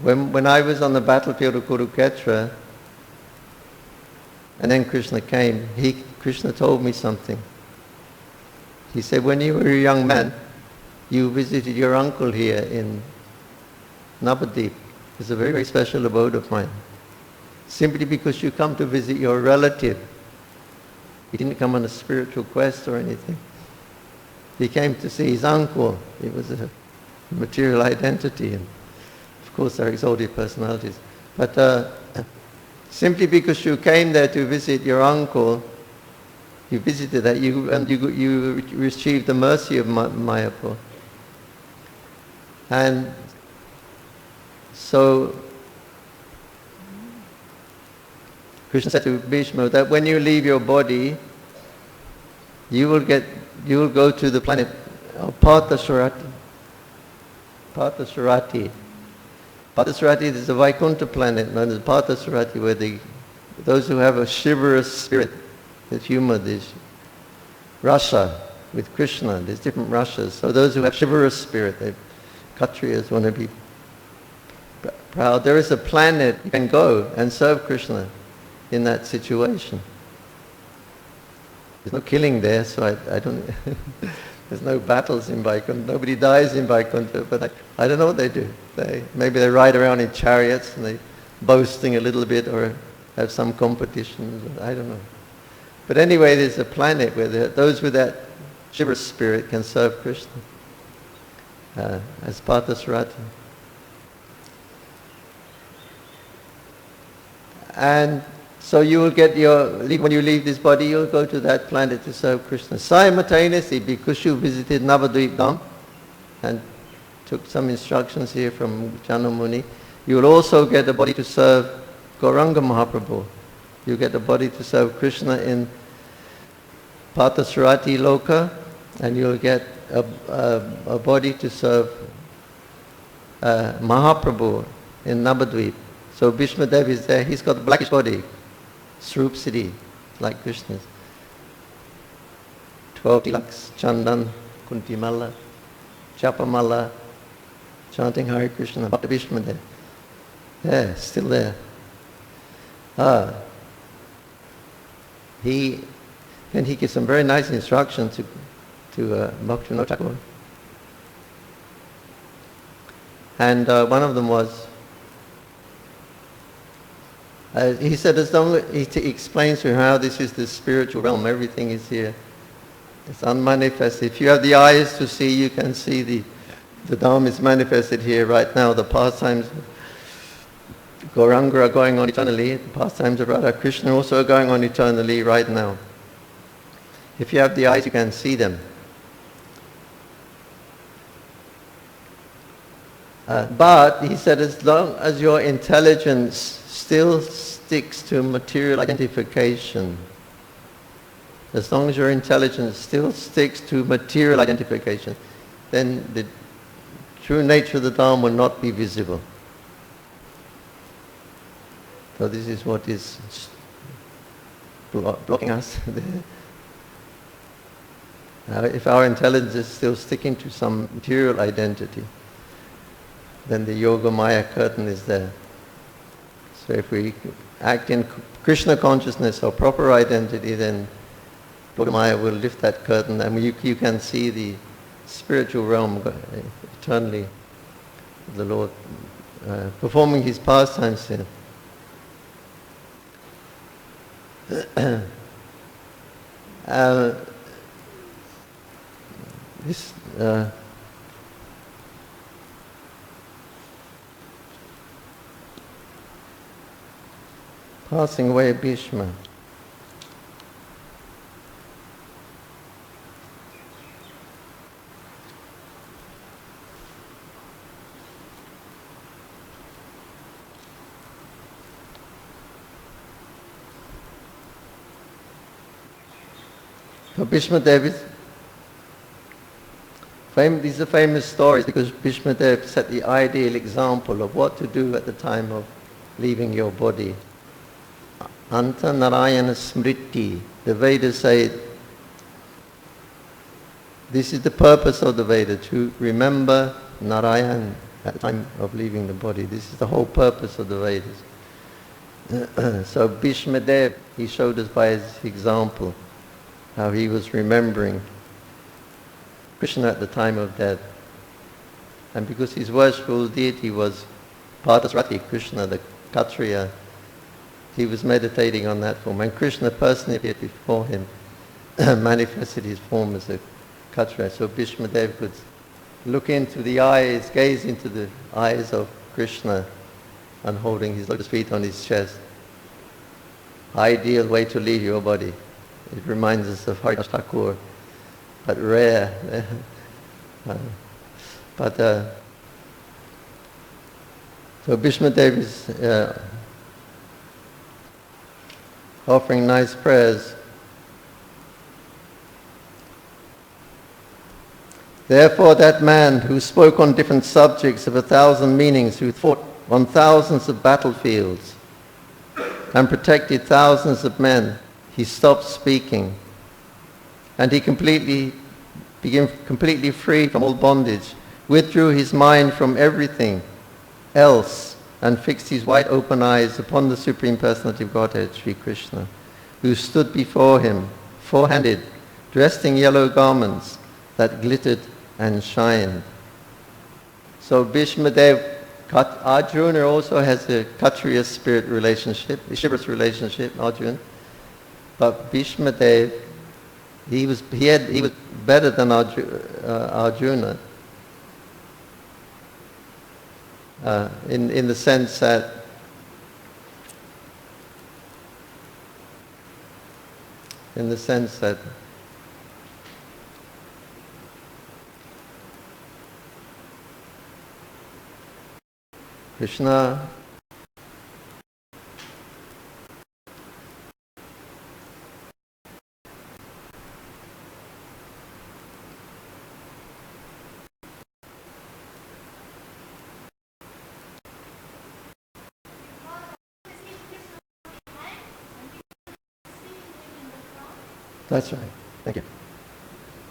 When I was on the battlefield of Kurukshetra, and then Krishna came, Krishna told me something. He said, when you were a young man, you visited your uncle here in Navadvip. It's a very, very special abode of mine. Simply because you come to visit your relative. He didn't come on a spiritual quest or anything. He came to see his uncle. It was a material identity. And of course, they're exalted personalities. But simply because you came there to visit your uncle, you visited that, you received the mercy of Mayapur. And so Krishna said to Bhishma that when you leave your body, you will go to the planet of Parthasarati. Parthasarati is a Vaikuntha planet known as Parthasarati, where those who have a chivalrous spirit, there's humor, there's rasa with Krishna, there's different rasas. So those who have chivalrous spirit, Kshatriyas want to be proud. There is a planet you can go and serve Krishna in that situation. There's no killing there, so I don't... There's no battles in Vaikuntha. Nobody dies in Vaikuntha, but I don't know what they do. Maybe they ride around in chariots and they're boasting a little bit or have some competitions. I don't know. But anyway, there's a planet where those with that chivalrous spirit can serve Krishna. as Parthasarati. And so you will get when you leave this body, you'll go to that planet to serve Krishna. Simultaneously, because you visited Navadvip Dham and took some instructions here from Janamuni, you will also get a body to serve Gauranga Mahaprabhu. You get a body to serve Krishna in Parthasarati Loka, and you'll get a body to serve Mahaprabhu in Navadvip. So Bhishma Dev is there. He's got a blackish body, Swarup Siddhi, like Krishna's. 12 tilaks, Chandan, Kuntimala, Chapamala, chanting Hare Krishna, Bhakta Bhishma Dev. Yeah, still there. He gives some very nice instructions to Bhaktivinoda Thakur. And one of them was, he said, he explains to him how this is the spiritual realm. Everything is here. It's unmanifested. If you have the eyes to see, you can see the Dharma is manifested here right now. The pastimes of Gauranga are going on eternally. The pastimes of Radha Krishna also are going on eternally right now. If you have the eyes, you can see them. But he said, as long as your intelligence still sticks to material identification, as long as your intelligence still sticks to material identification, then the true nature of the Dharma will not be visible. So this is what is blocking us. If our intelligence is still sticking to some material identity, then the Yoga Maya curtain is there. So if we act in Krishna consciousness or proper identity, then Yoga Maya will lift that curtain and you can see the spiritual realm eternally, the Lord performing his pastimes here. This passing away of Bhishma. So Bhishma Dev is these are famous stories because Bhishma Dev set the ideal example of what to do at the time of leaving your body. Anta Narayana Smriti. The Vedas say this is the purpose of the Veda, to remember Narayan at the time of leaving the body. This is the whole purpose of the Vedas. So Bhishma Dev, he showed us by his example how he was remembering Krishna at the time of death. And because his worshipful deity was Parthasarati, Krishna, the Kshatriya, he was meditating on that form. And Krishna personally appeared before him, manifested his form as a Kshatriya. So Bhishma Dev could look into the eyes, gaze into the eyes of Krishna, and holding his lotus feet on his chest. Ideal way to leave your body. It reminds us of Haridas Thakur, but rare. So Bhishma Dev is offering nice prayers. Therefore that man who spoke on different subjects of 1,000 meanings, who fought on thousands of battlefields and protected thousands of men, he stopped speaking, and he became completely free from all bondage, withdrew his mind from everything else, and fixed his wide open eyes upon the Supreme Personality of Godhead, Sri Krishna, who stood before him, four-handed, dressed in yellow garments that glittered and shined. So Bhishma Dev, Arjuna also has a Kshatriya spirit relationship, a chivalrous relationship, Arjuna. But Bhishma Dev, he was better than Arjuna. in the sense that Krishna That's right. Thank you.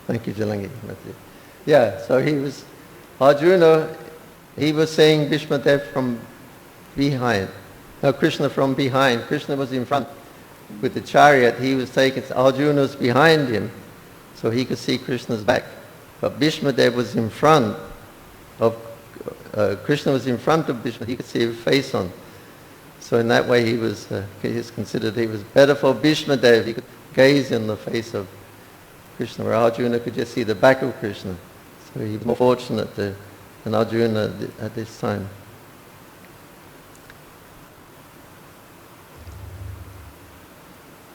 Thank you, Jalangi. Yeah, so Arjuna, he was saying Bhishma Dev from behind. No, Krishna from behind. Krishna was in front with the chariot. He was taking, Arjuna was behind him, so he could see Krishna's back. But Bhishma Dev was in front of, Krishna was in front of Bhishma. He could see his face on. So in that way he was considered, he was better for Bhishma Dev. He could gaze in the face of Krishna, where Arjuna could just see the back of Krishna. So he was more fortunate than Arjuna at this time.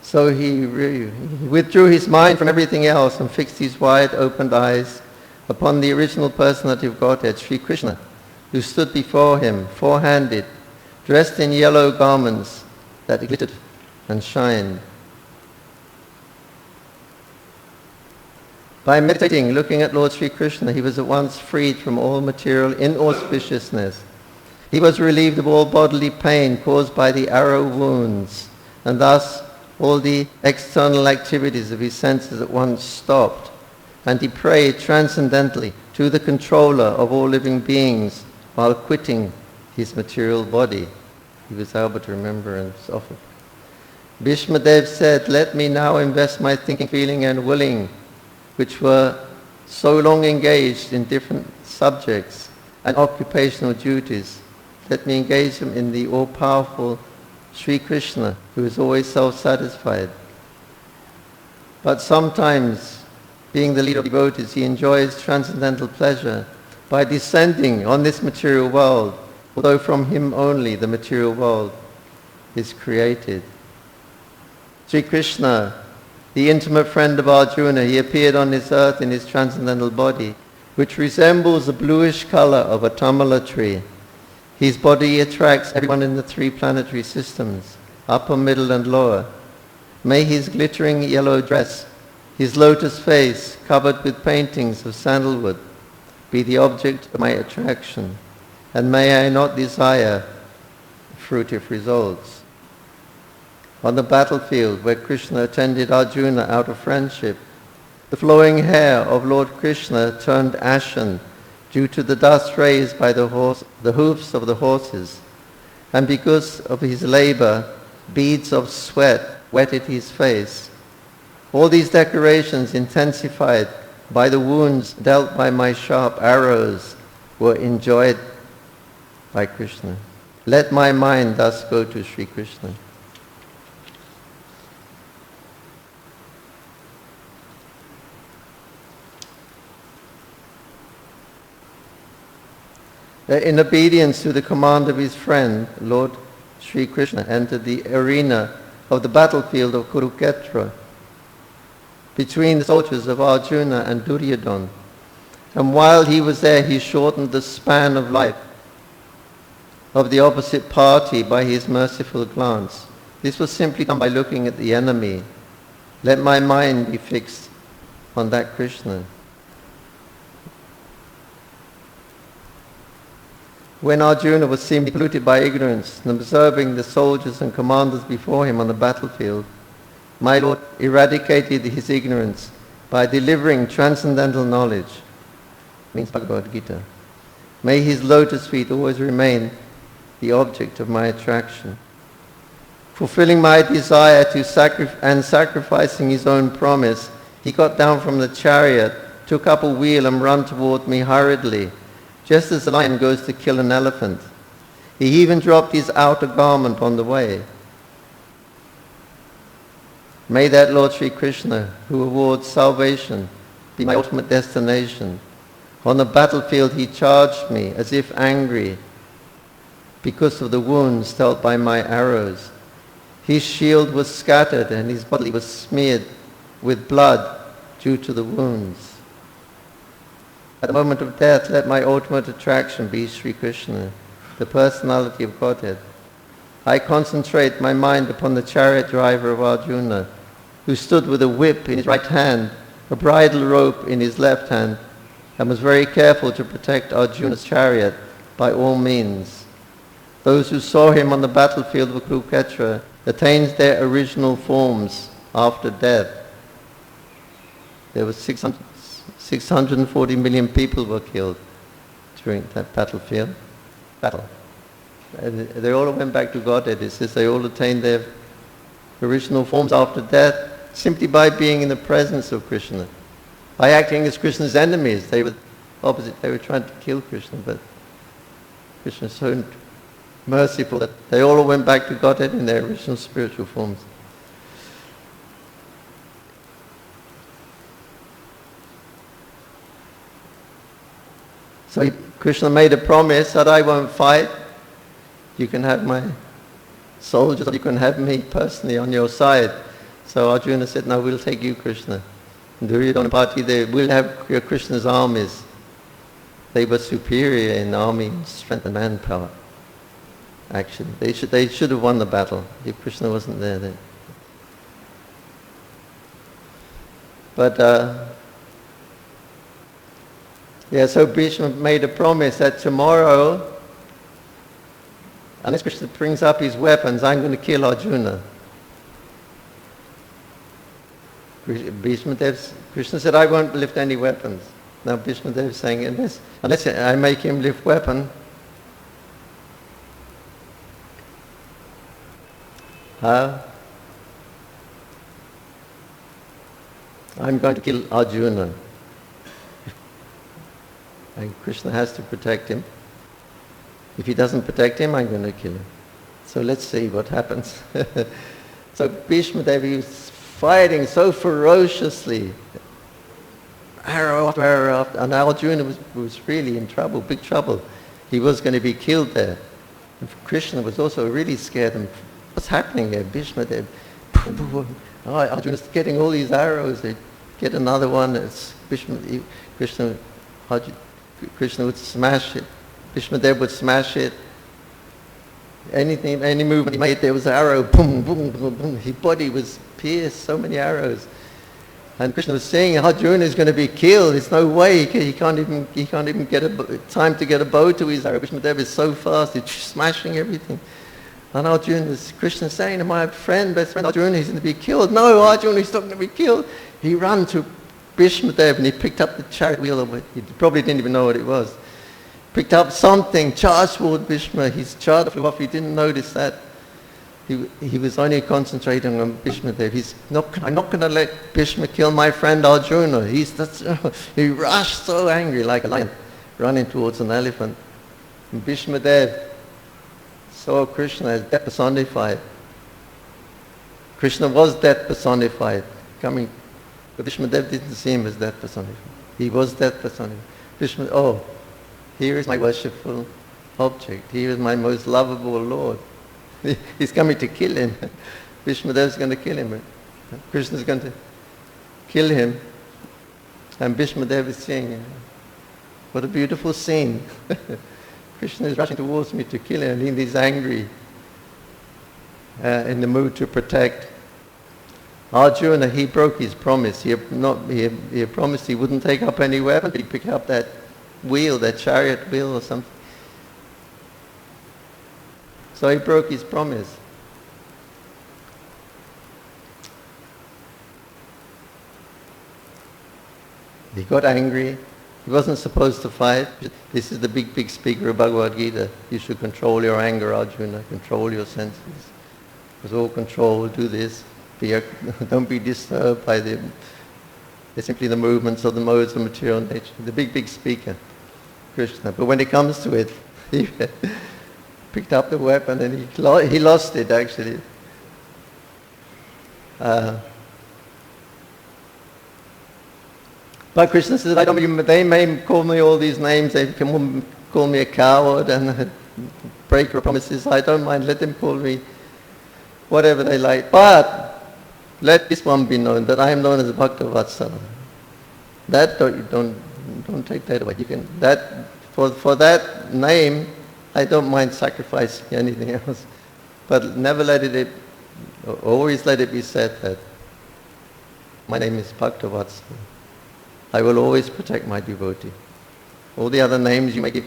So he withdrew his mind from everything else and fixed his wide-opened eyes upon the original personality of Godhead, Sri Krishna, who stood before him, four-handed, dressed in yellow garments that glittered and shined. By meditating, looking at Lord Sri Krishna, he was at once freed from all material inauspiciousness. He was relieved of all bodily pain caused by the arrow wounds, and thus all the external activities of his senses at once stopped, and he prayed transcendently to the controller of all living beings while quitting his material body. He was able to remember and suffer. Bhishma Dev said, "Let me now invest my thinking, feeling and willing, which were so long engaged in different subjects and occupational duties. Let me engage them in the all-powerful Sri Krishna, who is always self-satisfied. But sometimes, being the leader of devotees, he enjoys transcendental pleasure by descending on this material world, although from him only the material world is created." Sri Krishna, the intimate friend of Arjuna, he appeared on this earth in his transcendental body, which resembles the bluish color of a tamala tree. His body attracts everyone in the three planetary systems, upper, middle, and lower. May his glittering yellow dress, his lotus face, covered with paintings of sandalwood, be the object of my attraction, and may I not desire fruitive results. On the battlefield where Krishna attended Arjuna out of friendship, the flowing hair of Lord Krishna turned ashen due to the dust raised by the hoofs of the horses, and because of his labor, beads of sweat wetted his face. All these decorations, intensified by the wounds dealt by my sharp arrows, were enjoyed by Krishna. Let my mind thus go to Sri Krishna. In obedience to the command of his friend, Lord Sri Krishna entered the arena of the battlefield of Kurukshetra between the soldiers of Arjuna and Duryodhana. And while he was there, he shortened the span of life of the opposite party by his merciful glance. This was simply done by looking at the enemy. Let my mind be fixed on that Krishna. When Arjuna was seemingly polluted by ignorance and observing the soldiers and commanders before him on the battlefield, my Lord eradicated his ignorance by delivering transcendental knowledge. Means Bhagavad Gita. May his lotus feet always remain the object of my attraction. Fulfilling my desire to sacrificing his own promise, he got down from the chariot, took up a wheel and ran toward me hurriedly, just as a lion goes to kill an elephant. He even dropped his outer garment on the way. May that Lord Sri Krishna, who awards salvation, be my ultimate destination. On the battlefield he charged me as if angry, because of the wounds dealt by my arrows. His shield was scattered and his body was smeared with blood due to the wounds. At the moment of death, let my ultimate attraction be Sri Krishna, the personality of Godhead. I concentrate my mind upon the chariot driver of Arjuna, who stood with a whip in his right hand, a bridle rope in his left hand, and was very careful to protect Arjuna's chariot by all means. Those who saw him on the battlefield of Kurukshetra attained their original forms after death. There were 640 million people were killed during that battle. And they all went back to Godhead. It says they all attained their original forms after death simply by being in the presence of Krishna. By acting as Krishna's enemies, they were opposite. They were trying to kill Krishna, but Krishna is so merciful that they all went back to Godhead in their original spiritual forms. So Krishna made a promise that I won't fight. You can have my soldiers, you can have me personally on your side. So Arjuna said, no, we'll take you, Krishna. And Duryodhana party, we'll have Krishna's armies. They were superior in army strength and manpower. Actually, they should have won the battle if Krishna wasn't there then. But so Bhishma made a promise that tomorrow, unless Krishna brings up his weapons, I'm going to kill Arjuna. Krishna said, I won't lift any weapons. Now Bhishma Dev is saying, unless I make him lift weapon, I'm going to kill Arjuna. And Krishna has to protect him. If he doesn't protect him, I'm going to kill him. So let's see what happens. So Bhishma Devi was fighting so ferociously, arrow after arrow after, and Arjuna was really in trouble, big trouble. He was going to be killed there. And Krishna was also really scared. And what's happening here? Bhishma Devi, Arjuna's getting all these arrows. They get another one. It's Krishna would smash it. Bhishma Dev would smash it. Any movement he made, there was an arrow. Boom, boom, boom, boom. His body was pierced, so many arrows. And Krishna was saying, Arjuna is going to be killed. There's no way. He can't even get time to get a bow to his arrow. Bhishma Dev is so fast. He's smashing everything. And Krishna is saying to my best friend Arjuna, he's going to be killed. No, Arjuna, he's not going to be killed. He ran to Bhishma Dev and he picked up the chariot wheel of it. He probably didn't even know what it was. Picked up something, charged toward Bhishma. His chariot flew off. He didn't notice that. He was only concentrating on Bhishma Dev. I'm not going to let Bhishma kill my friend Arjuna. He rushed so angry like a lion running towards an elephant. And Bhishma Dev saw Krishna as death personified. Krishna was death personified. But Bhishma Dev didn't see him as death personified. He was death personified. Here is my worshipful object. Here is my most lovable Lord. He's coming to kill him. Bhishma Dev is going to kill him. Krishna is going to kill him. And Bhishma Dev is saying, what a beautiful scene. Krishna is rushing towards me to kill him, and he's angry, in the mood to protect. Arjuna, he broke his promise. He promised he wouldn't take up any weapon, but he picked up that wheel, that chariot wheel or something. So he broke his promise. He got angry. He wasn't supposed to fight. This is the big speaker of Bhagavad Gita. You should control your anger, Arjuna. Control your senses. With all control, do this. Don't be disturbed by they're simply the movements of the modes of material nature. The big speaker, Krishna. But when it comes to it, he picked up the weapon and he lost it actually. But Krishna says, they may call me all these names, they can call me a coward and break your promises. I don't mind. Let them call me whatever they like. But let this one be known, that I am known as Bhaktavatsala. That don't take that away. You can that for that name, I don't mind sacrificing anything else. But never always let it be said that my name is Bhaktavatsala. I will always protect my devotee. All the other names you may give,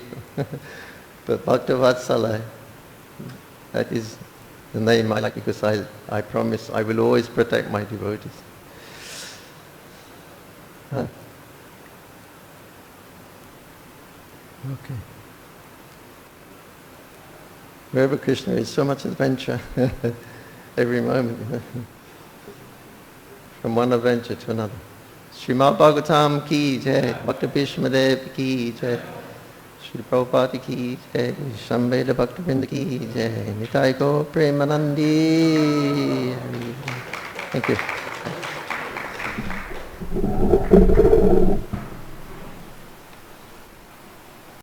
but Bhaktavatsala, that is the name I like, because I promise I will always protect my devotees. Okay. Wherever Krishna is, so much adventure every moment, from one adventure to another. Srimad Bhagavatam ki jai, Bhakta Bhishmadev ki jai, Srila Prabhupada ki jai, Shambheda Bhaktivinoda ki jai, Nitai Gaur Premanandi. Thank you.